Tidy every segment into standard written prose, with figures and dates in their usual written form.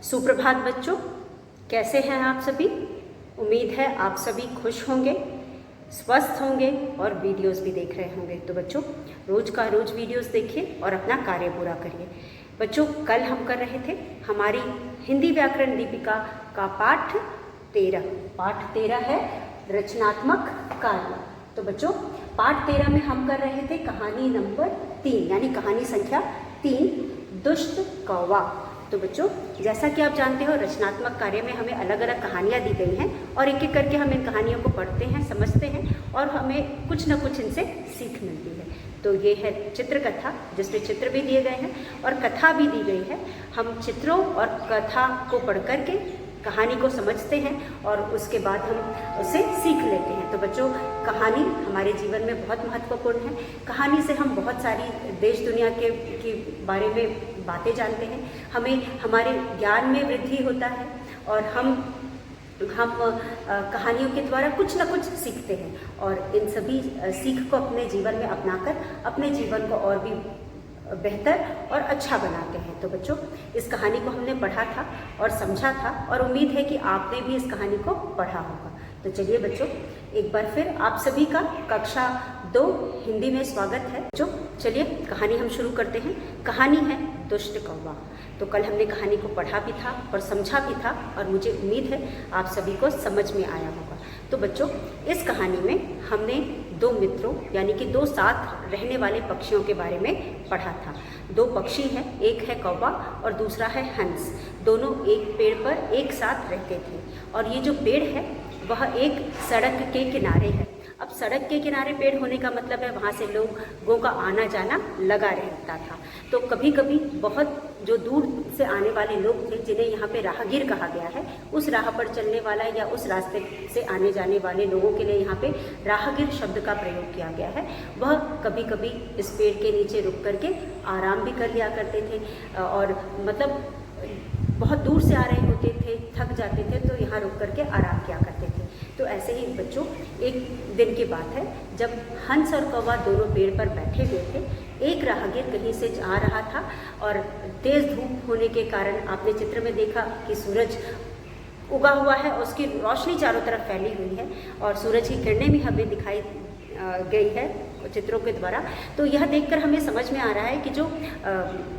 सुप्रभात बच्चों, कैसे हैं आप सभी। उम्मीद है आप सभी खुश होंगे, स्वस्थ होंगे और वीडियोस भी देख रहे होंगे। तो बच्चों, रोज का रोज वीडियोस देखिए और अपना कार्य पूरा करिए। बच्चों, कल हम कर रहे थे हमारी हिंदी व्याकरण दीपिका का पाठ 13 है रचनात्मक कार्य। तो बच्चों, पाठ 13 में हम कर रहे थे कहानी नंबर 3 यानी कहानी संख्या 3, दुष्ट कौवा। तो बच्चों, जैसा कि आप जानते हो, रचनात्मक कार्य में हमें अलग अलग कहानियाँ दी गई हैं और एक एक करके हम इन कहानियों को पढ़ते हैं, समझते हैं और हमें कुछ न कुछ इनसे सीख मिलती है। तो ये है चित्रकथा, जिसमें चित्र भी दिए गए हैं और कथा भी दी गई है। हम चित्रों और कथा को पढ़ करके कहानी को समझते हैं और उसके बाद हम उसे सीख लेते हैं। तो बच्चों, कहानी हमारे जीवन में बहुत महत्वपूर्ण है। कहानी से हम बहुत सारी देश दुनिया के बारे में बातें जानते हैं, हमें हमारे ज्ञान में वृद्धि होता है और हम कहानियों के द्वारा कुछ न कुछ सीखते हैं और इन सभी सीख को अपने जीवन में अपनाकर अपने जीवन को और भी बेहतर और अच्छा बनाते हैं। तो बच्चों, इस कहानी को हमने पढ़ा था और समझा था और उम्मीद है कि आपने भी इस कहानी को पढ़ा होगा। तो चलिए बच्चों, एक बार फिर आप सभी का कक्षा 2 हिंदी में स्वागत है। बच्चों, चलिए कहानी हम शुरू करते हैं। कहानी है दुष्ट कौवा। तो कल हमने कहानी को पढ़ा भी था और समझा भी था और मुझे उम्मीद है आप सभी को समझ में आया होगा। तो बच्चों, इस कहानी में हमने 2 मित्रों यानी कि 2 साथ रहने वाले पक्षियों के बारे में पढ़ा था। 2 पक्षी हैं, एक है कौवा और दूसरा है हंस। दोनों एक पेड़ पर एक साथ रहते थे और ये जो पेड़ है वह एक सड़क के किनारे है। अब सड़क के किनारे पेड़ होने का मतलब है वहाँ से लोगों का आना जाना लगा रहता था। तो कभी कभी बहुत जो दूर से आने वाले लोग थे, जिन्हें यहाँ पे राहगीर कहा गया है, उस राह पर चलने वाला या उस रास्ते से आने जाने वाले लोगों के लिए यहाँ पे राहगीर शब्द का प्रयोग किया गया है। वह कभी कभी इस पेड़ के नीचे रुक करके आराम भी कर लिया करते थे और मतलब बहुत दूर से आ रहे होते थे, थक जाते थे तो यहाँ रुक करके आराम किया करते थे। तो ऐसे ही बच्चों, एक दिन की बात है जब हंस और कौवा दोनों पेड़ पर बैठे हुए थे। एक राहगीर कहीं से जा रहा था और तेज़ धूप होने के कारण आपने चित्र में देखा कि सूरज उगा हुआ है और उसकी रोशनी चारों तरफ फैली हुई है और सूरज की किरणें भी हमें दिखाई गई है चित्रों के द्वारा। तो यह देखकर हमें समझ में आ रहा है कि जो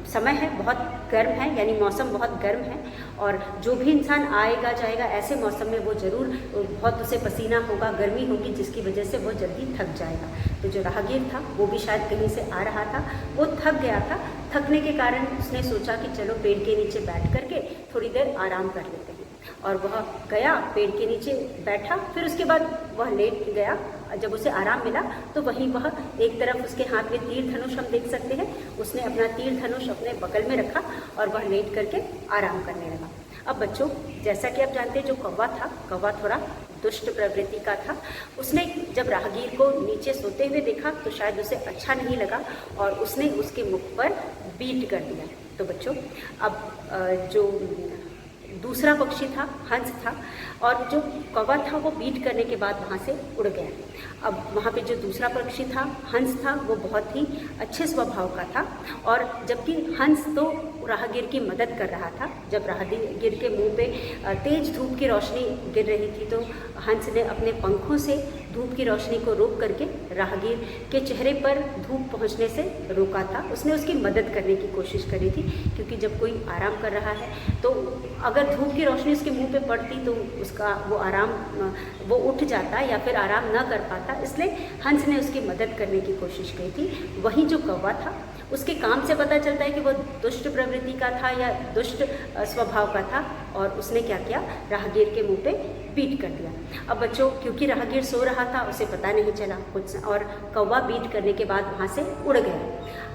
समय है बहुत गर्म है, यानी मौसम बहुत गर्म है और जो भी इंसान आएगा जाएगा ऐसे मौसम में वो ज़रूर बहुत उसे पसीना होगा, गर्मी होगी, जिसकी वजह से वो जल्दी थक जाएगा। तो जो राहगीर था वो भी शायद कहीं से आ रहा था, वो थक गया था। थकने के कारण उसने सोचा कि चलो पेड़ के नीचे बैठ करके थोड़ी देर आराम कर लेते हैं और वह गया, पेड़ के नीचे बैठा। फिर उसके बाद वह लेट गया। जब उसे आराम मिला तो वहीं वह एक तरफ उसके हाथ में तीर धनुष हम देख सकते हैं, उसने अपना तीर धनुष अपने बगल में रखा और वह लेट करके आराम करने लगा। अब बच्चों, जैसा कि आप जानते हैं, जो कौवा था, कौवा थोड़ा दुष्ट प्रवृत्ति का था। उसने जब राहगीर को नीचे सोते हुए देखा तो शायद उसे अच्छा नहीं लगा और उसने उसके मुख पर बीट कर दिया। तो बच्चों, अब जो दूसरा पक्षी था, हंस था, और जो कौवा था वो बीट करने के बाद वहाँ से उड़ गया। अब वहाँ पे जो दूसरा पक्षी था, हंस था, वो बहुत ही अच्छे स्वभाव का था और जबकि हंस तो राहगीर की मदद कर रहा था। जब राहगीर के मुंह पे तेज धूप की रोशनी गिर रही थी तो हंस ने अपने पंखों से धूप की रोशनी को रोक करके राहगीर के चेहरे पर धूप पहुंचने से रोका था। उसने उसकी मदद करने की कोशिश करी थी, क्योंकि जब कोई आराम कर रहा है तो अगर धूप की रोशनी उसके मुंह पे पड़ती तो उसका वो उठ जाता या फिर आराम न कर पाता। इसलिए हंस ने उसकी मदद करने की कोशिश की थी। वहीं जो कौवा था, उसके काम से पता चलता है कि वो दुष्ट प्रवृत्ति का था या दुष्ट स्वभाव का था और उसने क्या किया, राहगीर के मुंह पे बीट कर दिया। अब बच्चों, क्योंकि राहगीर सो रहा था, उसे पता नहीं चला कुछ और कौवा बीट करने के बाद वहाँ से उड़ गया।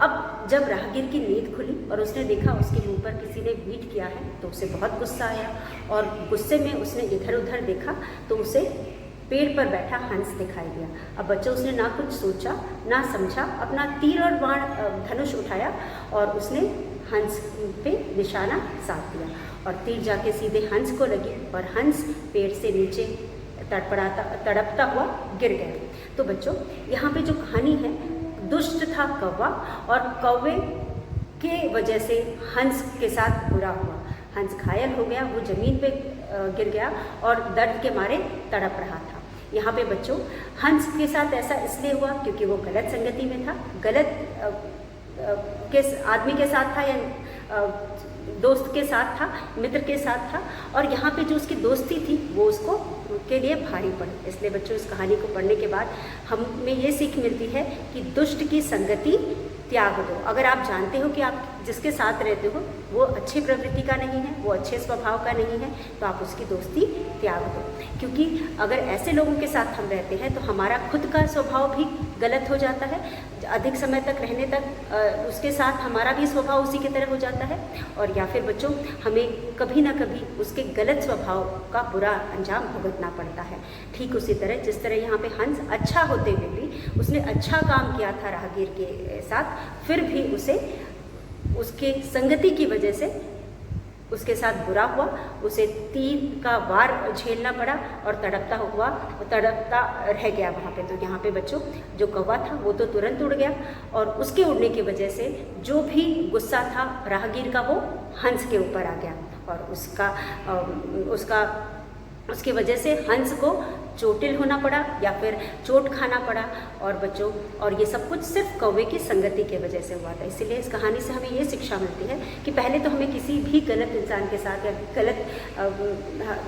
अब जब राहगीर की नींद खुली और उसने देखा उसके मुंह पर किसी ने बीट किया है तो उसे बहुत गुस्सा आया और गुस्से में उसने इधर उधर देखा तो उसे पेड़ पर बैठा हंस दिखाई दिया। अब बच्चों, उसने ना कुछ सोचा ना समझा, अपना तीर और बाण धनुष उठाया और उसने हंस पे निशाना साध दिया और तीर जाके सीधे हंस को लगी और हंस पेड़ से नीचे तड़पता हुआ गिर गया। तो बच्चों, यहाँ पे जो कहानी है, दुष्ट था कौवा और कौवे के वजह से हंस के साथ बुरा हुआ। हंस घायल हो गया, वो ज़मीन पे गिर गया और दर्द के मारे तड़प रहा था। यहाँ पे बच्चों हंस के साथ ऐसा इसलिए हुआ क्योंकि वो गलत संगति में था, गलत के आदमी के साथ था या दोस्त के साथ था, मित्र के साथ था, और यहाँ पे जो उसकी दोस्ती थी वो उसको के लिए भारी पड़ी। इसलिए बच्चों इस कहानी को पढ़ने के बाद हमें ये सीख मिलती है कि दुष्ट की संगति त्याग दो। अगर आप जानते हो कि आप जिसके साथ रहते हो वो अच्छी प्रवृत्ति का नहीं है, वो अच्छे स्वभाव का नहीं है, तो आप उसकी दोस्ती त्याग दो। क्योंकि अगर ऐसे लोगों के साथ हम रहते हैं तो हमारा खुद का स्वभाव भी गलत हो जाता है, अधिक समय तक रहने तक उसके साथ हमारा भी स्वभाव उसी की तरह हो जाता है, और या फिर बच्चों हमें कभी ना कभी उसके गलत स्वभाव का बुरा अंजाम भुगतना पड़ता है। ठीक उसी तरह जिस तरह यहाँ पे हंस अच्छा होते हुए भी उसने अच्छा काम किया था राहगीर के साथ, फिर भी उसे उसके संगति की वजह से उसके साथ बुरा हुआ, उसे तीर का वार झेलना पड़ा और तड़पता रह गया वहाँ पे। तो यहाँ पे बच्चों जो कौवा था वो तो तुरंत उड़ गया, और उसके उड़ने की वजह से जो भी गुस्सा था राहगीर का वो हंस के ऊपर आ गया, और उसकी वजह से हंस को चोटिल होना पड़ा या फिर चोट खाना पड़ा। और बच्चों और ये सब कुछ सिर्फ कौवे की संगति के वजह से हुआ था। इसीलिए इस कहानी से हमें ये शिक्षा मिलती है कि पहले तो हमें किसी भी गलत इंसान के साथ या गलत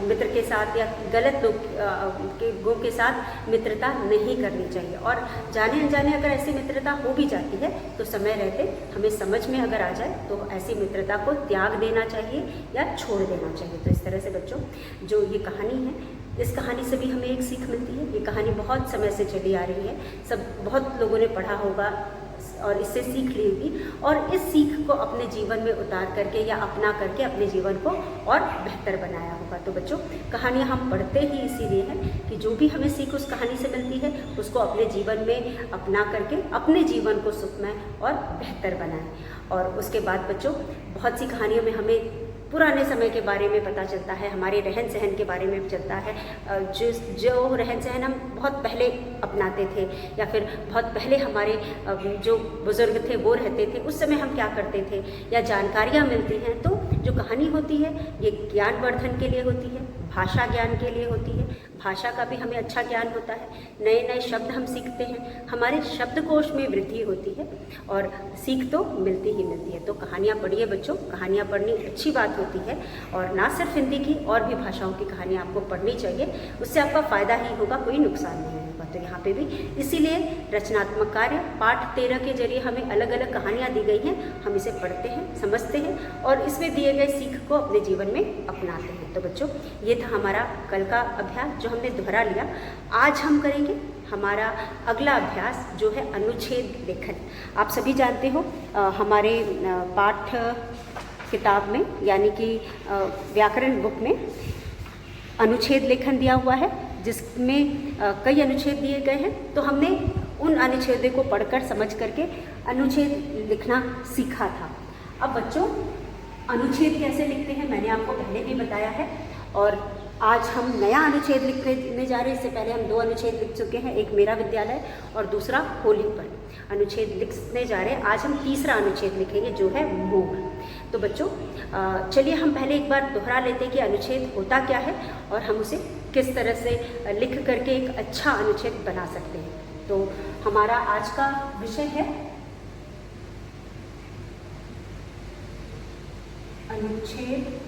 मित्र के साथ या गलत लोगों के साथ मित्रता नहीं करनी चाहिए, और जाने अनजाने अगर ऐसी मित्रता हो भी जाती है तो समय रहते हमें समझ में अगर आ जाए तो ऐसी मित्रता को त्याग देना चाहिए या छोड़ देना चाहिए। तो इस तरह से बच्चों जो ये कहानी है, इस कहानी से भी हमें एक सीख मिलती है। ये कहानी बहुत समय से चली आ रही है, बहुत लोगों ने पढ़ा होगा और इससे सीख ली होगी, और इस सीख को अपने जीवन में उतार करके या अपना करके अपने जीवन को और बेहतर बनाया होगा। तो बच्चों कहानियाँ हम पढ़ते ही इसीलिए हैं कि जो भी हमें सीख उस कहानी से मिलती है उसको अपने जीवन में अपना करके अपने जीवन को सुखमय और बेहतर बनाएं। और उसके बाद बच्चों बहुत सी कहानियों में हमें पुराने समय के बारे में पता चलता है, हमारे रहन सहन के बारे में चलता है, जो रहन सहन हम बहुत पहले अपनाते थे या फिर बहुत पहले हमारे जो बुज़ुर्ग थे वो रहते थे, उस समय हम क्या करते थे, या जानकारियाँ मिलती हैं। तो जो कहानी होती है ये ज्ञानवर्धन के लिए होती है, भाषा ज्ञान के लिए होती है, भाषा का भी हमें अच्छा ज्ञान होता है, नए नए शब्द हम सीखते हैं, हमारे शब्दकोश में वृद्धि होती है और सीख तो मिलती ही मिलती है। तो कहानियाँ पढ़िए बच्चों, कहानियाँ पढ़नी अच्छी बात होती है, और ना सिर्फ हिंदी की और भी भाषाओं की कहानियाँ आपको पढ़नी चाहिए, उससे आपका फ़ायदा ही होगा, कोई नुकसान नहीं होगा। तो यहाँ पे भी इसीलिए रचनात्मक कार्य पाठ 13 के जरिए हमें अलग अलग कहानियाँ दी गई हैं, हम इसे पढ़ते हैं, समझते हैं और इसमें दिए गए सीख को अपने जीवन में अपनाते हैं। तो बच्चों ये था हमारा कल का अभ्यास जो हमने दोहरा लिया। आज हम करेंगे हमारा अगला अभ्यास जो है अनुच्छेद लेखन। आप सभी जानते हो हमारे पाठ किताब में यानी कि व्याकरण बुक में अनुच्छेद लेखन दिया हुआ है, जिसमें कई अनुच्छेद दिए गए हैं। तो हमने उन अनुच्छेदों को पढ़कर समझ करके अनुच्छेद लिखना सीखा था। अब बच्चों अनुच्छेद कैसे लिखते हैं मैंने आपको पहले भी बताया है, और आज हम नया अनुच्छेद लिखने जा रहे हैं। इससे पहले हम 2 अनुच्छेद लिख चुके हैं, एक मेरा विद्यालय और दूसरा होली पर अनुच्छेद लिखने जा रहे हैं। आज हम तीसरा अनुच्छेद लिखेंगे जो है मोर। तो बच्चों चलिए हम पहले एक बार दोहरा लेते हैं कि अनुच्छेद होता क्या है और हम उसे किस तरह से लिख करके एक अच्छा अनुच्छेद बना सकते हैं। तो हमारा आज का विषय है अनुच्छेद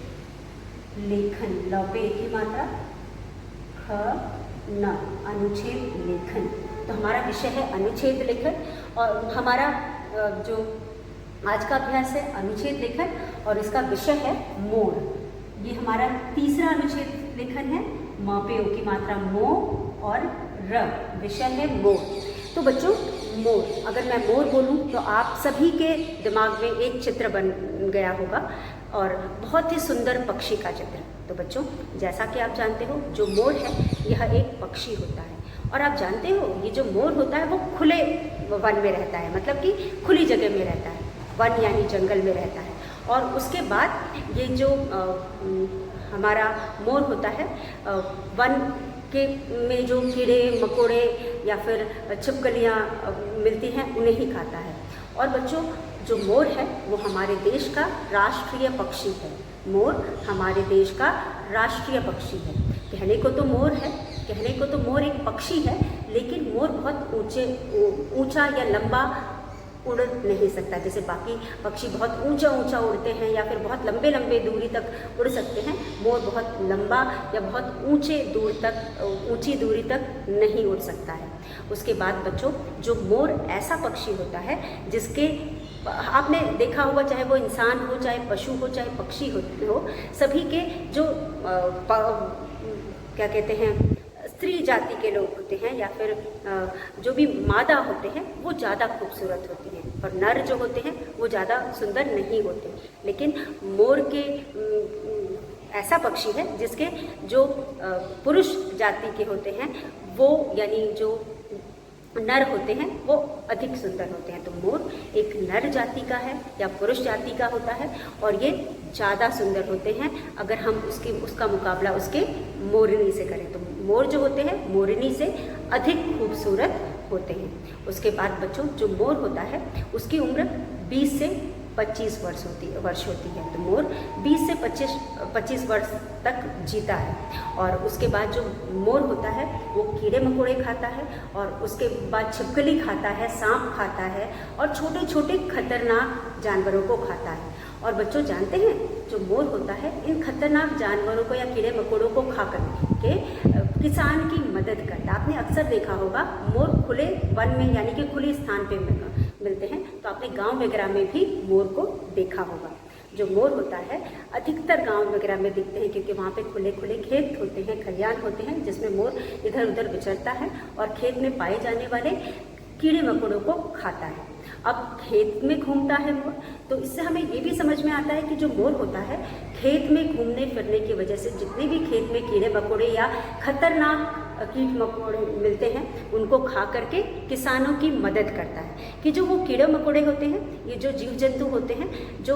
लेखन। लौपे की मात्रा ख न, अनुच्छेद लेखन। तो हमारा विषय है अनुच्छेद लेखन, और हमारा जो आज का अभ्यास है अनुच्छेद लेखन और इसका विषय है मोर। ये हमारा तीसरा अनुच्छेद लेखन है। म पे ओ की मात्रा मो और र, विषय है मोर। तो बच्चों मोर, अगर मैं मोर बोलूं तो आप सभी के दिमाग में एक चित्र बन गया होगा, और बहुत ही सुंदर पक्षी का चित्र। तो बच्चों जैसा कि आप जानते हो जो मोर है यह एक पक्षी होता है, और आप जानते हो ये जो मोर होता है वो खुले वन में रहता है, मतलब कि खुली जगह में रहता है, वन यानी जंगल में रहता है। और उसके बाद ये जो हमारा मोर होता है वन के में जो कीड़े मकोड़े या फिर छिपकलियाँ मिलती हैं उन्हें ही खाता है। और बच्चों जो मोर है वो हमारे देश का राष्ट्रीय पक्षी है। मोर हमारे देश का राष्ट्रीय पक्षी है। कहने को तो मोर है, कहने को तो मोर एक पक्षी है, लेकिन मोर बहुत ऊंचा या लंबा उड़ नहीं सकता। जैसे बाकी पक्षी बहुत ऊंचा ऊंचा उड़ते हैं या फिर बहुत लंबे लंबे दूरी तक उड़ सकते हैं, मोर बहुत लंबा या बहुत ऊंची दूरी तक नहीं उड़ सकता है। उसके बाद बच्चों, जो मोर ऐसा पक्षी होता है जिसके आपने देखा होगा, चाहे वो इंसान हो, चाहे पशु हो, चाहे पक्षी हो, सभी के जो क्या कहते हैं, स्त्री जाति के लोग होते हैं या फिर जो भी मादा होते हैं वो ज़्यादा खूबसूरत होती हैं, और नर जो होते हैं वो ज़्यादा सुंदर नहीं होते। लेकिन मोर के ऐसा पक्षी है जिसके जो पुरुष जाति के होते हैं वो, यानी जो नर होते हैं वो अधिक सुंदर होते हैं। तो मोर एक नर जाति का है या पुरुष जाति का होता है, और ये ज़्यादा सुंदर होते हैं अगर हम उसका मुकाबला उसके मोरनी से करें। तो मोर जो होते हैं मोरनी से अधिक खूबसूरत होते हैं। उसके बाद बच्चों, जो मोर होता है उसकी उम्र 20 से 25 वर्ष होती है। तो मोर 20 से 25 वर्ष तक जीता है। और उसके बाद जो मोर होता है वो कीड़े मकोड़े खाता है, और उसके बाद छिपकली खाता है, सांप खाता है, और छोटे छोटे खतरनाक जानवरों को खाता है। और बच्चों जानते हैं, जो मोर होता है इन खतरनाक जानवरों को या कीड़े मकोड़ों को खा करके किसान की मदद करता है। आपने अक्सर देखा होगा मोर खुले वन में यानी कि खुले स्थान पे मिलते हैं, तो आपने गांव वगैरह में भी मोर को देखा होगा। जो मोर होता है अधिकतर गांव वगैरह में दिखते हैं, क्योंकि वहाँ पे खुले खुले खेत होते हैं, खलियान होते हैं, जिसमें मोर इधर उधर विचरता है और खेत में पाए जाने वाले कीड़े मकोड़ों को खाता है। अब खेत में घूमता है मोर, तो इससे हमें ये भी समझ में आता है कि जो मोर होता है खेत में घूमने फिरने की वजह से जितने भी खेत में कीड़े मकोड़े या खतरनाक कीट मकोड़े मिलते हैं उनको खा करके किसानों की मदद करता है। कि जो वो कीड़े मकोड़े होते हैं, ये जो जीव जंतु होते हैं जो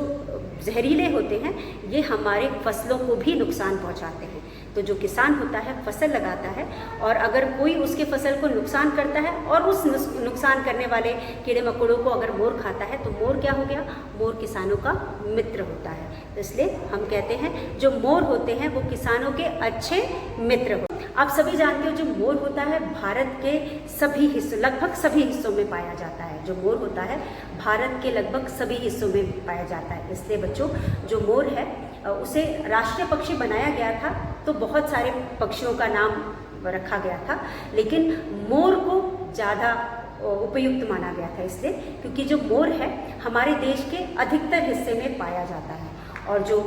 जहरीले होते हैं, ये हमारे फसलों को भी नुकसान पहुंचाते हैं। तो जो किसान होता है फसल लगाता है, और अगर कोई उसके फसल को नुकसान करता है और उस नुकसान करने वाले कीड़े मकोड़ों को अगर मोर खाता है, तो मोर क्या हो गया? मोर किसानों का मित्र होता है। तो इसलिए हम कहते हैं जो मोर होते हैं वो किसानों के अच्छे मित्र होते हैं। आप सभी जानते हो जो मोर होता है भारत के सभी हिस्सों, लगभग सभी हिस्सों में पाया जाता है। जो मोर होता है भारत के लगभग सभी हिस्सों में पाया जाता है। इसलिए बच्चों, जो मोर है उसे राष्ट्रीय पक्षी बनाया गया था, तो बहुत सारे पक्षियों का नाम रखा गया था, लेकिन मोर को ज़्यादा उपयुक्त माना गया था। इसलिए क्योंकि जो मोर है हमारे देश के अधिकतर हिस्से में पाया जाता है। और जो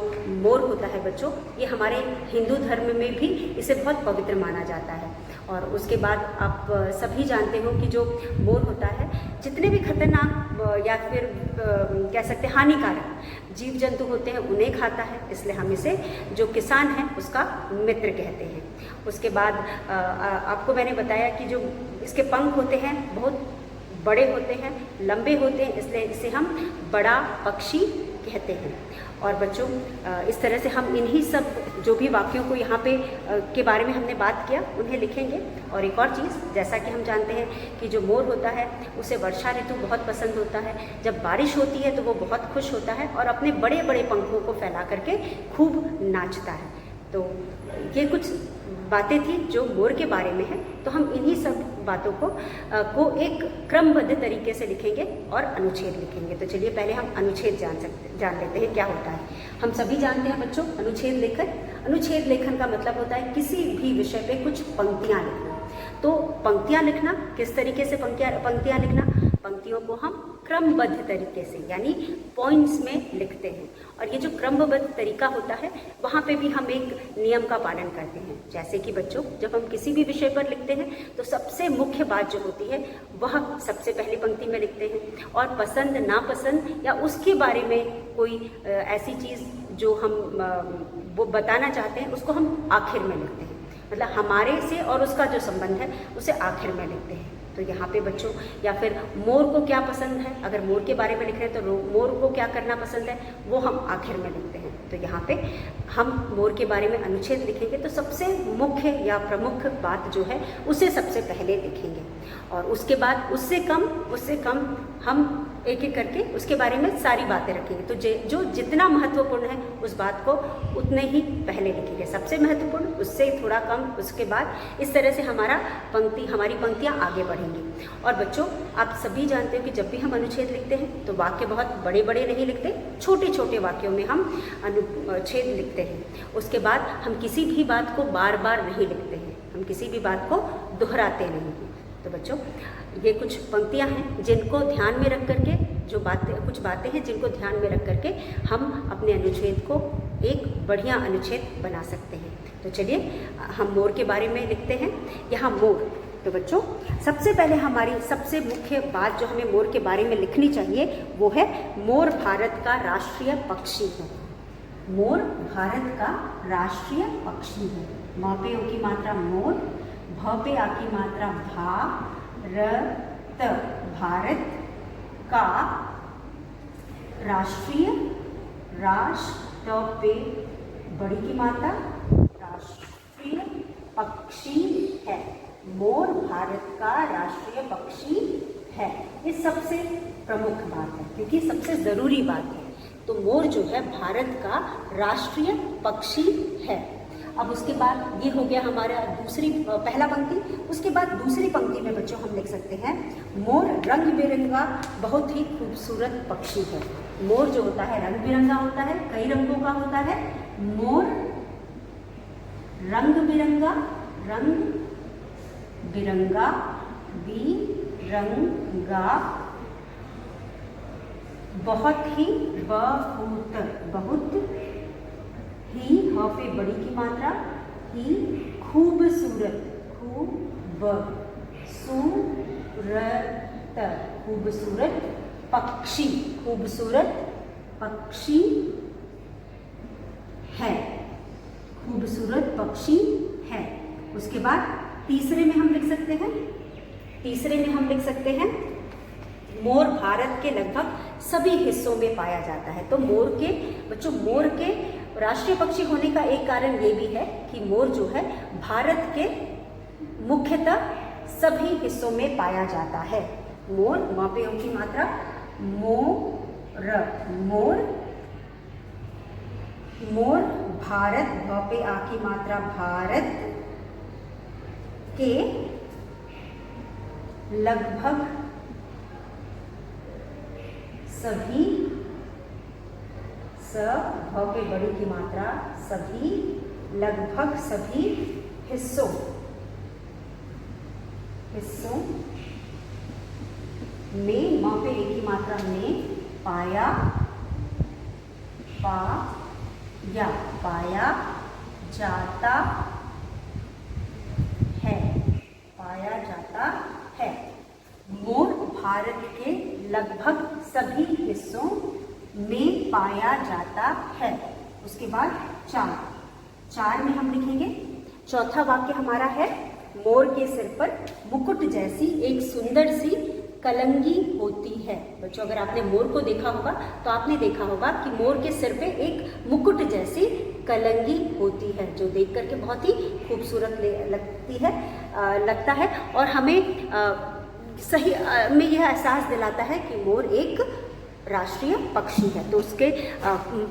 मोर होता है बच्चों, ये हमारे हिंदू धर्म में भी इसे बहुत पवित्र माना जाता है। और उसके बाद आप सभी जानते हो कि जो मोर होता है जितने भी खतरनाक या फिर कह सकते हैं हानिकारक जीव जंतु होते हैं उन्हें खाता है। इसलिए हम इसे जो किसान है उसका मित्र कहते हैं। उसके बाद आपको मैंने बताया कि जो इसके पंख होते हैं बहुत बड़े होते हैं, लंबे होते हैं, इसलिए इसे हम बड़ा पक्षी कहते हैं। और बच्चों, इस तरह से हम इन्हीं सब जो भी वाक्यों को यहाँ पे के बारे में हमने बात किया उन्हें लिखेंगे। और एक और चीज़, जैसा कि हम जानते हैं कि जो मोर होता है उसे वर्षा ऋतु बहुत पसंद होता है। जब बारिश होती है तो वो बहुत खुश होता है और अपने बड़े बड़े पंखों को फैला करके खूब नाचता है। तो ये कुछ बातें थी जो मोर के बारे में है। तो हम इन्हीं सब बातों को एक क्रमबद्ध तरीके से लिखेंगे और अनुच्छेद लिखेंगे। तो चलिए पहले हम अनुच्छेद जान लेते हैं क्या होता है। हम सभी जानते हैं बच्चों अनुच्छेद लेखन। अनुच्छेद लेखन का मतलब होता है किसी भी विषय पे कुछ पंक्तियाँ लिखना। तो पंक्तियाँ लिखना, किस तरीके से पंक्तियाँ लिखना? पंक्तियों को हम क्रमबद्ध तरीके से यानी पॉइंट्स में लिखते हैं। और ये जो क्रमबद्ध तरीका होता है वहाँ पे भी हम एक नियम का पालन करते हैं। जैसे कि बच्चों, जब हम किसी भी विषय पर लिखते हैं तो सबसे मुख्य बात जो होती है वह सबसे पहली पंक्ति में लिखते हैं, और पसंद नापसंद या उसके बारे में कोई ऐसी चीज़ जो हम वो बताना चाहते हैं उसको हम आखिर में लिखते हैं। मतलब हमारे से और उसका जो संबंध है उसे आखिर में लिखते हैं। तो यहाँ पे बच्चों, या फिर मोर को क्या पसंद है, अगर मोर के बारे में लिख रहे हैं तो मोर को क्या करना पसंद है वो हम आखिर में लिखते हैं। तो यहाँ पे हम मोर के बारे में अनुच्छेद लिखेंगे तो सबसे मुख्य या प्रमुख बात जो है उसे सबसे पहले लिखेंगे, और उसके बाद उससे कम हम एक एक करके उसके बारे में सारी बातें रखेंगे। तो जो जितना महत्वपूर्ण है उस बात को उतने ही पहले लिखेंगे, सबसे महत्वपूर्ण उससे थोड़ा कम, उसके बाद इस तरह से हमारी पंक्तियाँ आगे बढ़ेंगी। और बच्चों, आप सभी जानते हो कि जब भी हम अनुच्छेद लिखते हैं तो वाक्य बहुत बड़े बड़े नहीं लिखते, छोटे छोटे वाक्यों में हम अनुच्छेद लिखते हैं। उसके बाद हम किसी भी बात को बार बार नहीं लिखते हैं, हम किसी भी बात को दोहराते नहीं हैं। तो बच्चों, ये कुछ पंक्तियां हैं जिनको ध्यान में रख करके, कुछ बातें हैं जिनको ध्यान में रख करके हम अपने अनुच्छेद को एक बढ़िया अनुच्छेद बना सकते हैं। तो चलिए हम मोर के बारे में लिखते हैं। यहाँ मोर, तो बच्चों सबसे पहले हमारी सबसे मुख्य बात जो हमें मोर के बारे में लिखनी चाहिए वो है, मोर भारत का राष्ट्रीय पक्षी है। मोर भारत का राष्ट्रीय पक्षी है। म पे ओ की मात्रा मोर, भ पे आ की मात्रा भा, र त भारत का राष्ट्रीय, राष्ट्र पे बड़ी की मात्रा राष्ट्रीय पक्षी है। मोर भारत का राष्ट्रीय पक्षी है। ये सबसे प्रमुख बात है क्योंकि सबसे ज़रूरी बात है। तो मोर जो है भारत का राष्ट्रीय पक्षी है। अब उसके बाद ये हो गया हमारा पहला पंक्ति। उसके बाद दूसरी पंक्ति में बच्चों हम लिख सकते हैं, मोर रंग बिरंगा बहुत ही खूबसूरत पक्षी है। मोर जो होता है रंग बिरंगा होता है, कई रंगों का होता है। मोर रंग बिरंगा, बिरंगा बहुत ही ही, ह पे बड़ी की मात्रा ही, खूबसूरत पक्षी है। खूबसूरत पक्षी है। उसके बाद तीसरे में हम लिख सकते हैं, मोर भारत के लगभग सभी हिस्सों में पाया जाता है। तो मोर के राष्ट्रीय पक्षी होने का एक कारण ये भी है कि मोर जो है भारत के मुख्यतः सभी हिस्सों में पाया जाता है। मोर, म पे ओ की मात्रा मोर भारत, भ पे आ की मात्रा भारत के लगभग सभी, भ पे बड़ी की मात्रा सभी, लगभग सभी हिस्सों में, म पे ए की मात्रा में पाया जाता है। मोर भारत के लगभग सभी हिस्सों में पाया जाता है। उसके बाद चार में हम लिखेंगे, चौथा वाक्य हमारा है, मोर के सिर पर मुकुट जैसी एक सुंदर सी कलंगी होती है। बच्चों, अगर आपने मोर को देखा होगा तो आपने देखा होगा कि मोर के सिर पे एक मुकुट जैसी कलंगी होती है, जो देख करके बहुत ही खूबसूरत लगता है और हमें सही में यह एहसास दिलाता है कि मोर एक राष्ट्रीय पक्षी है। तो उसके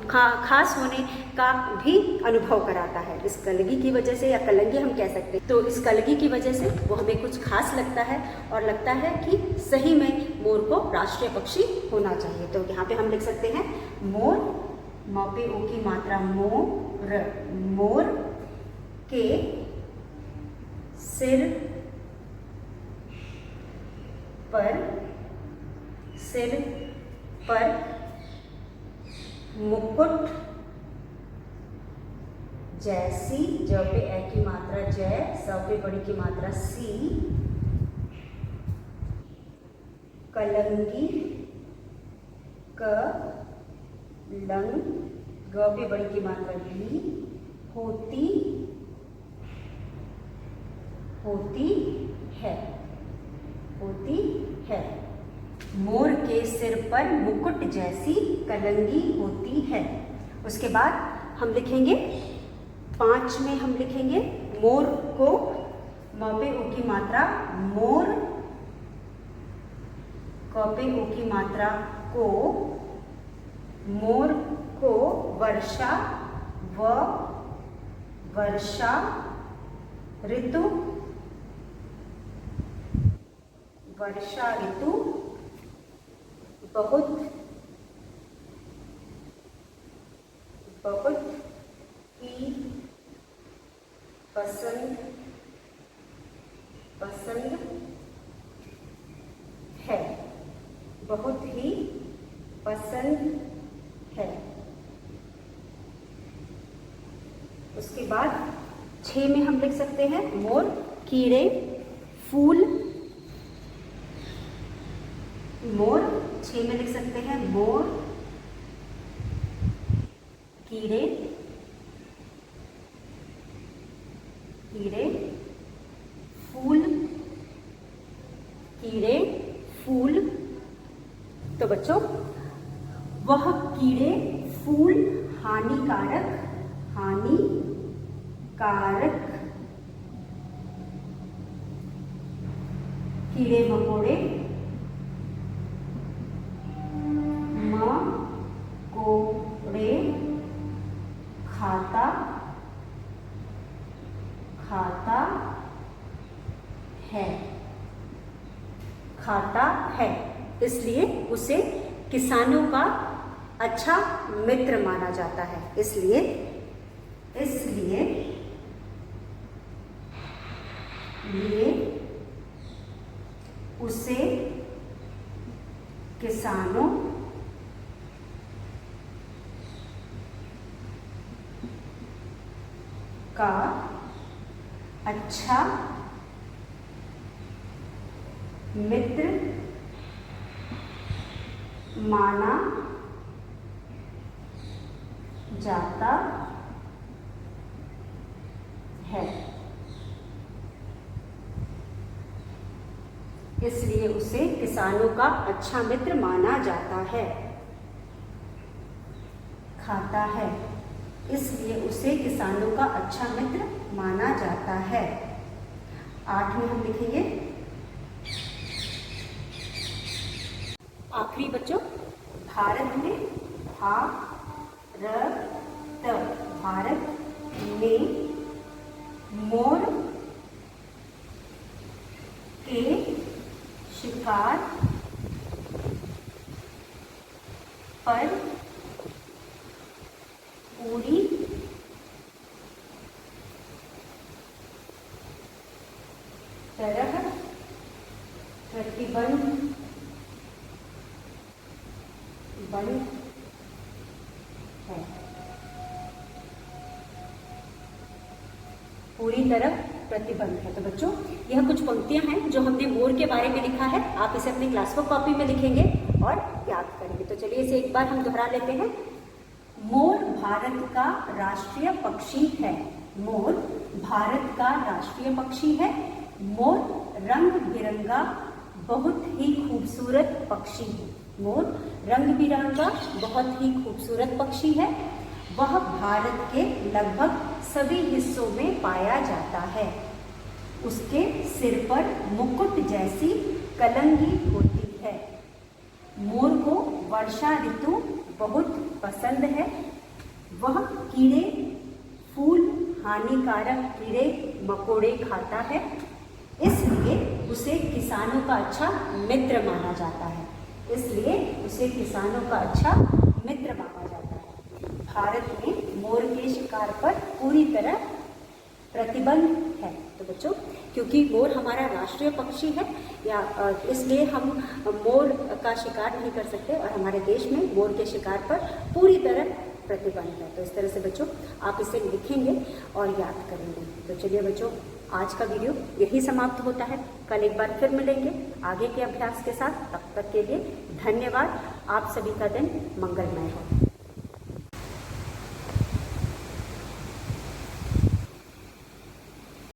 खास होने का भी अनुभव कराता है इस कलगी की वजह से, या कलंगी हम कह सकते हैं। तो इस कलगी की वजह से वो हमें कुछ खास लगता है और लगता है कि सही में मोर को राष्ट्रीय पक्षी होना चाहिए। तो यहाँ पे हम लिख सकते हैं, मोर, म पे ओ की मात्रा मोर के सिर पर मुकुट जैसी, ज पे ए की मात्रा जय, स पे बड़ी की मात्रा सी, कलंगी लंग, ग पे बड़ी की मात्रा ली, होती है। मोर के सिर पर मुकुट जैसी कलंगी होती है। उसके बाद हम लिखेंगे, 5 में हम लिखेंगे, मोर को, म पे उ की मात्रा मोर क पे ओ की मात्रा को, मोर को वर्षा व वर्षा ऋतु, वर्षा ऋतु बहुत बहुत ही पसंद है, बहुत ही पसंद है। उसके बाद 6 में हम लिख सकते हैं मोर कीड़े फूल, मोर 6 में लिख सकते हैं मोर कीड़े कीड़े फूल, कीड़े फूल। तो बच्चों वह कीड़े फूल हानिकारक कीड़े मकोड़े खाता है, इसलिए उसे किसानों का अच्छा मित्र माना जाता है। इसलिए उसे किसानों का अच्छा मित्र माना जाता है, इसलिए उसे किसानों का अच्छा मित्र माना जाता है। खाता है, इसलिए उसे किसानों का अच्छा मित्र माना जाता है। 8 में हम लिखेंगे आखिरी बच्चों, भारत में भारत में मोर के शिकार पर पूरी तरह प्रतिबंध है, पूरी तरह प्रतिबंध है। तो बच्चों यह कुछ पंक्तियां हैं जो हमने मोर के बारे में लिखा है। आप इसे अपनी क्लास वर्क कॉपी में लिखेंगे और याद करेंगे। तो चलिए इसे एक बार हम दोहरा लेते हैं। मोर भारत का राष्ट्रीय पक्षी है, मोर भारत का राष्ट्रीय पक्षी है। मोर रंग बिरंगा बहुत ही खूबसूरत पक्षी है, मोर रंग बिरंगा बहुत ही खूबसूरत पक्षी है। वह भारत के लगभग सभी हिस्सों में पाया जाता है। उसके सिर पर मुकुट जैसी कलंगी होती है। मोर को वर्षा ऋतु बहुत पसंद है। वह कीड़े फूल हानिकारक कीड़े मकोड़े खाता है, इसलिए उसे किसानों का अच्छा मित्र माना जाता है, इसलिए उसे किसानों का अच्छा मित्र माना जाता है। भारत में मोर के शिकार पर पूरी तरह प्रतिबंध है। तो बच्चों क्योंकि मोर हमारा राष्ट्रीय पक्षी है या इसलिए हम मोर का शिकार नहीं कर सकते और हमारे देश में मोर के शिकार पर पूरी तरह प्रतिबंध है। तो इस तरह से बच्चों आप इसे लिखेंगे और याद करेंगे। तो चलिए बच्चों आज का वीडियो यही समाप्त होता है। कल एक बार फिर मिलेंगे आगे के अभ्यास के साथ। तब तक के लिए धन्यवाद। आप सभी का दिन मंगलमय हो।